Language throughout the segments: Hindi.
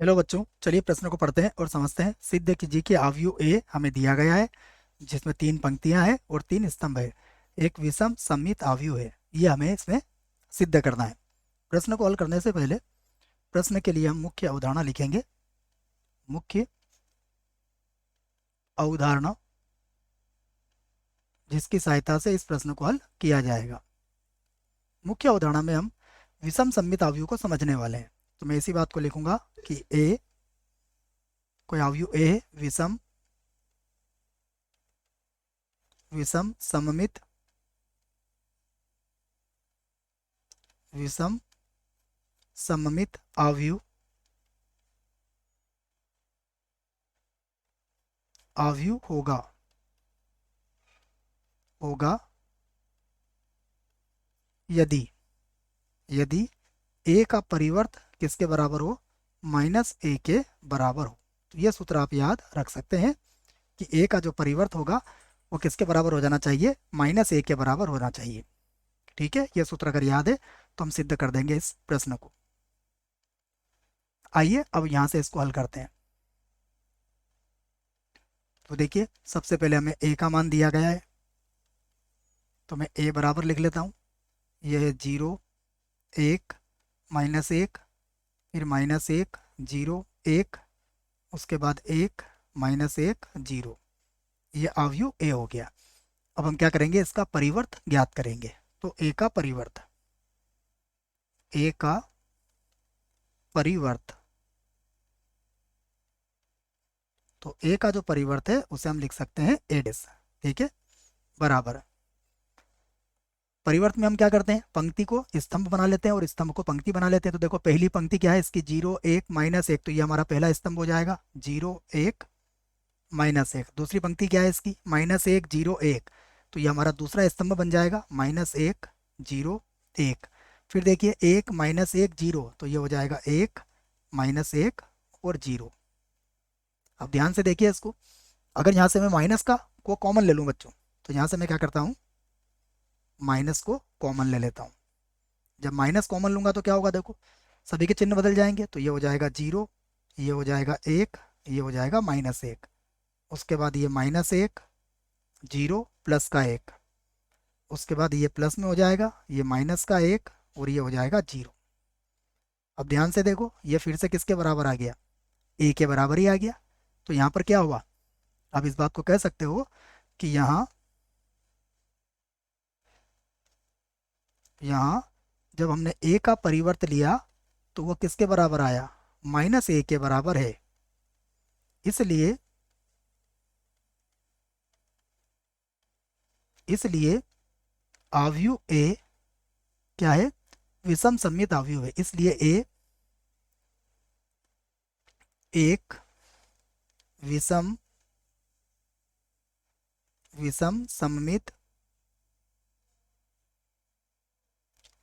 हेलो बच्चों, चलिए प्रश्न को पढ़ते हैं और समझते हैं। सिद्ध कीजिए कि अवयव ए हमें दिया गया है जिसमें तीन पंक्तियां हैं और तीन स्तंभ है। एक विषम सममित अवयव है, ये हमें इसमें सिद्ध करना है। प्रश्न को हल करने से पहले प्रश्न के लिए हम मुख्य अवधारणा लिखेंगे। मुख्य अवधारणा जिसकी सहायता से इस प्रश्न को हल किया जाएगा। मुख्य अवधारणा में हम विषम सममित अवयव को समझने वाले हैं। तो मैं इसी बात को लिखूंगा कि ए कोई अवयव ए है विषम विषम सममित विषम सममित अवयव अवयव होगा होगा यदि यदि ए का परिवर्त किसके बराबर हो, माइनस ए के बराबर हो। तो ये सूत्र आप याद रख सकते हैं कि ए का जो परिवर्त होगा वो किसके बराबर हो जाना चाहिए, माइनस ए के बराबर होना चाहिए। ठीक है, ये सूत्र अगर याद है तो हम सिद्ध कर देंगे इस प्रश्न को। आइए अब यहाँ से इसको हल करते हैं। तो देखिए, सबसे पहले हमें ए का मान दिया गया है, तो मैं ए बराबर लिख लेता हूँ। यह है 0 1 -1, फिर -1 0 1, उसके बाद 1 -1 0। ये अवयव ए हो गया। अब हम क्या करेंगे, इसका परिवर्त ज्ञात करेंगे। तो ए का परिवर्त तो ए का जो परिवर्त है उसे हम लिख सकते हैं ए डेस। ठीक है, बराबर। परिवर्त में हम क्या करते हैं, पंक्ति को स्तंभ बना लेते हैं और स्तंभ को पंक्ति बना लेते हैं। तो देखो, पहली पंक्ति क्या है इसकी, 0 1 -1, तो ये हमारा पहला स्तंभ हो जाएगा, 0 1 -1। दूसरी पंक्ति क्या है इसकी, -1 0 1, तो ये हमारा दूसरा स्तंभ बन जाएगा, -1 0 1। फिर देखिए 1 -1 0, तो ये हो जाएगा 1 -1 और 0। अब ध्यान से देखिए इसको, अगर यहाँ से मैं माइनस का को कॉमन ले लूँ बच्चों, तो यहाँ से मैं क्या करता हूँ, माइनस को कॉमन ले लेता हूँ। जब माइनस कॉमन लूंगा तो क्या होगा, देखो सभी के चिन्ह बदल जाएंगे। तो ये हो जाएगा 0, ये हो जाएगा 1, ये हो जाएगा -1। उसके बाद ये -1 0 प्लस का 1, उसके बाद ये प्लस में हो जाएगा, ये माइनस का 1 और ये हो जाएगा 0। अब ध्यान से देखो, ये फिर से किसके बराबर आ गया, ए के बराबर ही आ गया। तो यहाँ पर क्या हुआ, अब इस बात को कह सकते हो कि यहाँ यहाँ जब हमने ए का परिवर्त लिया तो वो किसके बराबर आया, -a के बराबर है। इसलिए इसलिए अवयव ए क्या है, विषम सममित अवयव है। इसलिए ए एक विषम विषम सममित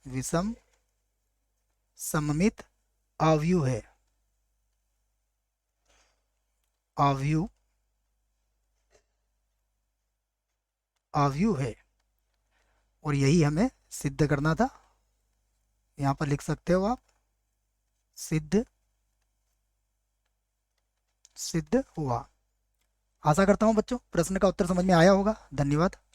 विषम सममित अवयव है। अवयव अवयव है, और यही हमें सिद्ध करना था। यहाँ पर लिख सकते हो आप, सिद्ध सिद्ध हुआ। आशा करता हूँ बच्चों प्रश्न का उत्तर समझ में आया होगा। धन्यवाद।